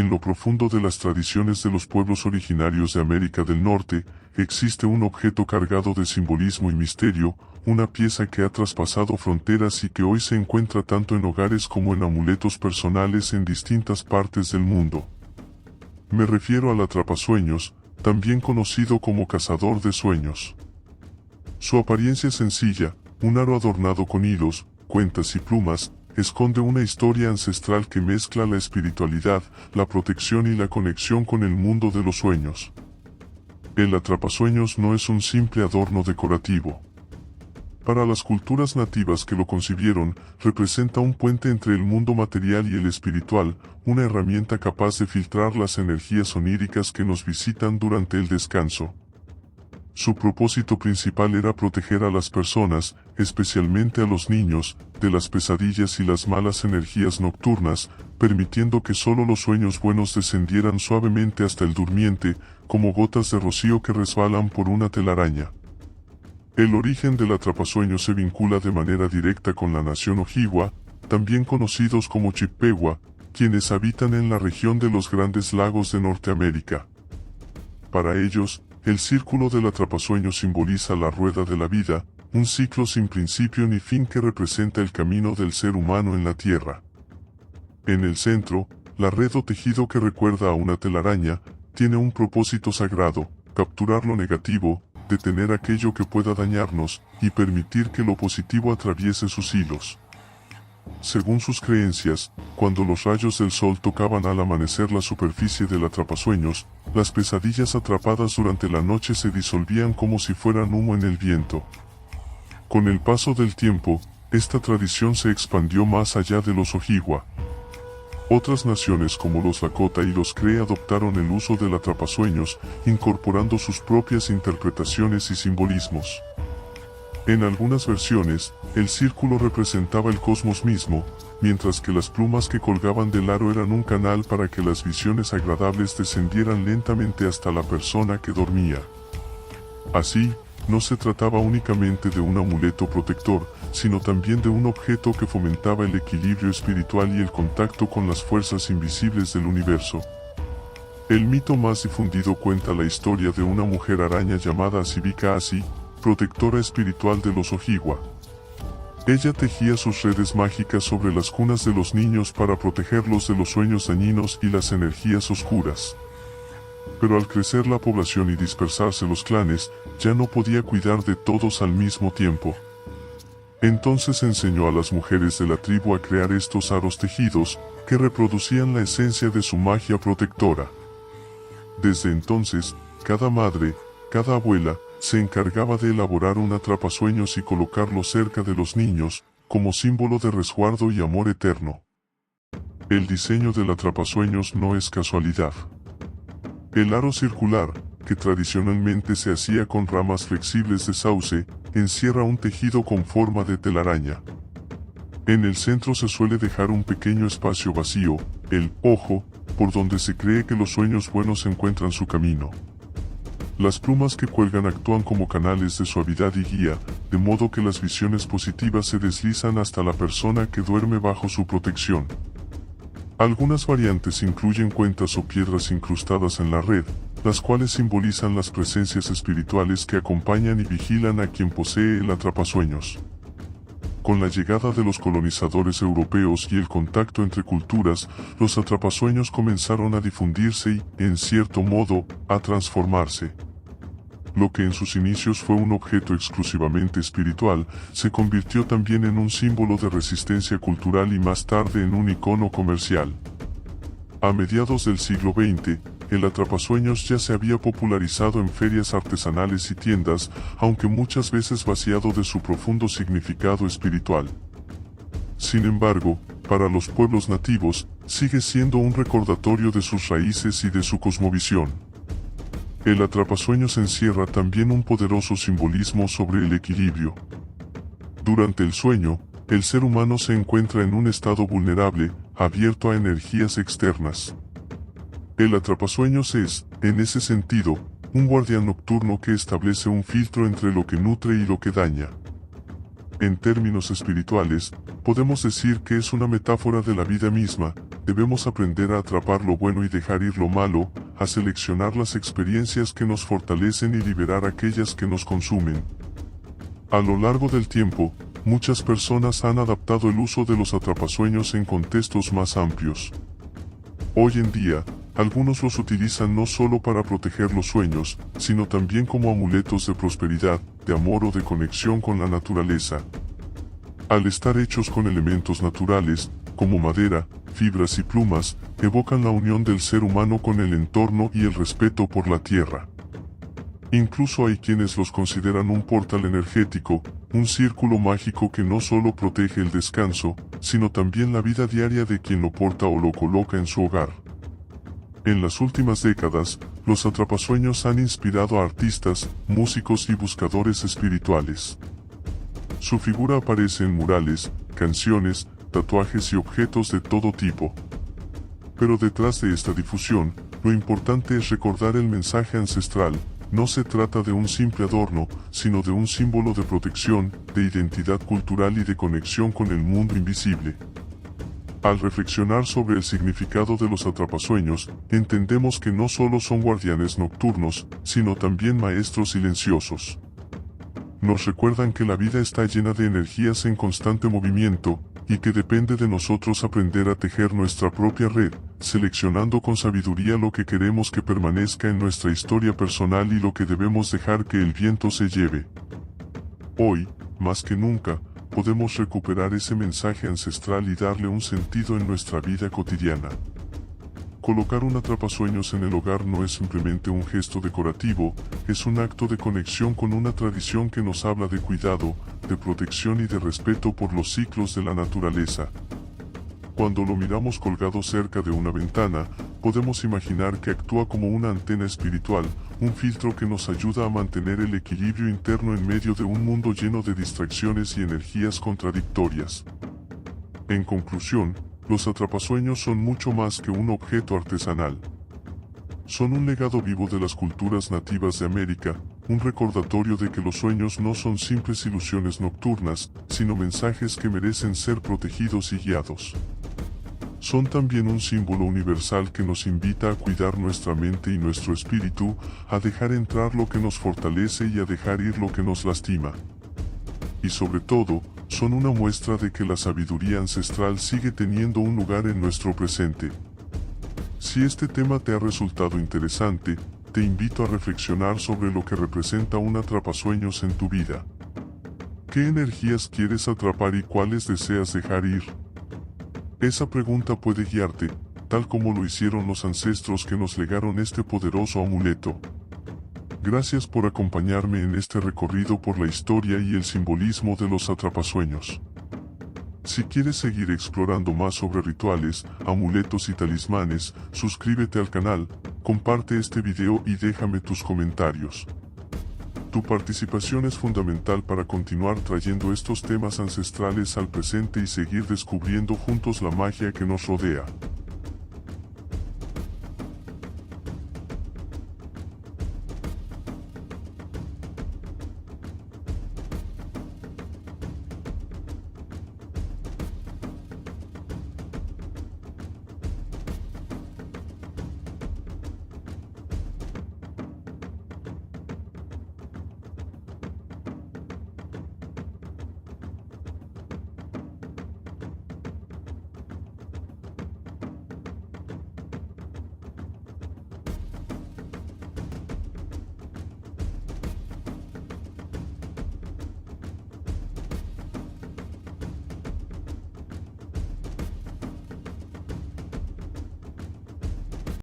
En lo profundo de las tradiciones de los pueblos originarios de América del Norte, existe un objeto cargado de simbolismo y misterio, una pieza que ha traspasado fronteras y que hoy se encuentra tanto en hogares como en amuletos personales en distintas partes del mundo. Me refiero al atrapasueños, también conocido como cazador de sueños. Su apariencia sencilla, un aro adornado con hilos, cuentas y plumas, esconde una historia ancestral que mezcla la espiritualidad, la protección y la conexión con el mundo de los sueños. El atrapasueños no es un simple adorno decorativo. Para las culturas nativas que lo concibieron, representa un puente entre el mundo material y el espiritual, una herramienta capaz de filtrar las energías oníricas que nos visitan durante el descanso. Su propósito principal era proteger a las personas, especialmente a los niños, de las pesadillas y las malas energías nocturnas, permitiendo que solo los sueños buenos descendieran suavemente hasta el durmiente, como gotas de rocío que resbalan por una telaraña. El origen del atrapasueños se vincula de manera directa con la nación Ojibwa, también conocidos como Chippewa, quienes habitan en la región de los Grandes Lagos de Norteamérica. Para ellos, el círculo del atrapasueños simboliza la rueda de la vida, un ciclo sin principio ni fin que representa el camino del ser humano en la tierra. En el centro, la red o tejido que recuerda a una telaraña, tiene un propósito sagrado: capturar lo negativo, detener aquello que pueda dañarnos, y permitir que lo positivo atraviese sus hilos. Según sus creencias, cuando los rayos del sol tocaban al amanecer la superficie del atrapasueños, las pesadillas atrapadas durante la noche se disolvían como si fueran humo en el viento. Con el paso del tiempo, esta tradición se expandió más allá de los Ojibwa. Otras naciones como los Lakota y los Cree adoptaron el uso del atrapasueños, incorporando sus propias interpretaciones y simbolismos. En algunas versiones, el círculo representaba el cosmos mismo, mientras que las plumas que colgaban del aro eran un canal para que las visiones agradables descendieran lentamente hasta la persona que dormía. Así, no se trataba únicamente de un amuleto protector, sino también de un objeto que fomentaba el equilibrio espiritual y el contacto con las fuerzas invisibles del universo. El mito más difundido cuenta la historia de una mujer araña llamada Sibika-Asi, protectora espiritual de los Ojibwa. Ella tejía sus redes mágicas sobre las cunas de los niños para protegerlos de los sueños dañinos y las energías oscuras. Pero al crecer la población y dispersarse los clanes, ya no podía cuidar de todos al mismo tiempo. Entonces enseñó a las mujeres de la tribu a crear estos aros tejidos, que reproducían la esencia de su magia protectora. Desde entonces, cada madre, cada abuela, se encargaba de elaborar un atrapasueños y colocarlo cerca de los niños, como símbolo de resguardo y amor eterno. El diseño del atrapasueños no es casualidad. El aro circular, que tradicionalmente se hacía con ramas flexibles de sauce, encierra un tejido con forma de telaraña. En el centro se suele dejar un pequeño espacio vacío, el ojo, por donde se cree que los sueños buenos encuentran su camino. Las plumas que cuelgan actúan como canales de suavidad y guía, de modo que las visiones positivas se deslizan hasta la persona que duerme bajo su protección. Algunas variantes incluyen cuentas o piedras incrustadas en la red, las cuales simbolizan las presencias espirituales que acompañan y vigilan a quien posee el atrapasueños. Con la llegada de los colonizadores europeos y el contacto entre culturas, los atrapasueños comenzaron a difundirse y, en cierto modo, a transformarse. Lo que en sus inicios fue un objeto exclusivamente espiritual, se convirtió también en un símbolo de resistencia cultural y más tarde en un icono comercial. A mediados del siglo XX, el atrapasueños ya se había popularizado en ferias artesanales y tiendas, aunque muchas veces vaciado de su profundo significado espiritual. Sin embargo, para los pueblos nativos, sigue siendo un recordatorio de sus raíces y de su cosmovisión. El atrapasueños encierra también un poderoso simbolismo sobre el equilibrio. Durante el sueño, el ser humano se encuentra en un estado vulnerable, abierto a energías externas. El atrapasueños es, en ese sentido, un guardián nocturno que establece un filtro entre lo que nutre y lo que daña. En términos espirituales, podemos decir que es una metáfora de la vida misma, debemos aprender a atrapar lo bueno y dejar ir lo malo, a seleccionar las experiencias que nos fortalecen y liberar aquellas que nos consumen. A lo largo del tiempo, muchas personas han adaptado el uso de los atrapasueños en contextos más amplios. Hoy en día, algunos los utilizan no solo para proteger los sueños, sino también como amuletos de prosperidad, de amor o de conexión con la naturaleza. Al estar hechos con elementos naturales, como madera, fibras y plumas, evocan la unión del ser humano con el entorno y el respeto por la tierra. Incluso hay quienes los consideran un portal energético, un círculo mágico que no solo protege el descanso, sino también la vida diaria de quien lo porta o lo coloca en su hogar. En las últimas décadas, los atrapasueños han inspirado a artistas, músicos y buscadores espirituales. Su figura aparece en murales, canciones, tatuajes y objetos de todo tipo. Pero detrás de esta difusión, lo importante es recordar el mensaje ancestral. No se trata de un simple adorno, sino de un símbolo de protección, de identidad cultural y de conexión con el mundo invisible. Al reflexionar sobre el significado de los atrapasueños, entendemos que no solo son guardianes nocturnos, sino también maestros silenciosos. Nos recuerdan que la vida está llena de energías en constante movimiento, y que depende de nosotros aprender a tejer nuestra propia red, seleccionando con sabiduría lo que queremos que permanezca en nuestra historia personal y lo que debemos dejar que el viento se lleve. Hoy, más que nunca, podemos recuperar ese mensaje ancestral y darle un sentido en nuestra vida cotidiana. Colocar un atrapasueños en el hogar no es simplemente un gesto decorativo, es un acto de conexión con una tradición que nos habla de cuidado, de protección y de respeto por los ciclos de la naturaleza. Cuando lo miramos colgado cerca de una ventana, podemos imaginar que actúa como una antena espiritual, un filtro que nos ayuda a mantener el equilibrio interno en medio de un mundo lleno de distracciones y energías contradictorias. En conclusión, los atrapasueños son mucho más que un objeto artesanal. Son un legado vivo de las culturas nativas de América, un recordatorio de que los sueños no son simples ilusiones nocturnas, sino mensajes que merecen ser protegidos y guiados. Son también un símbolo universal que nos invita a cuidar nuestra mente y nuestro espíritu, a dejar entrar lo que nos fortalece y a dejar ir lo que nos lastima. Y sobre todo, son una muestra de que la sabiduría ancestral sigue teniendo un lugar en nuestro presente. Si este tema te ha resultado interesante, te invito a reflexionar sobre lo que representa un atrapasueños en tu vida. ¿Qué energías quieres atrapar y cuáles deseas dejar ir? Esa pregunta puede guiarte, tal como lo hicieron los ancestros que nos legaron este poderoso amuleto. Gracias por acompañarme en este recorrido por la historia y el simbolismo de los atrapasueños. Si quieres seguir explorando más sobre rituales, amuletos y talismanes, suscríbete al canal, comparte este video y déjame tus comentarios. Tu participación es fundamental para continuar trayendo estos temas ancestrales al presente y seguir descubriendo juntos la magia que nos rodea.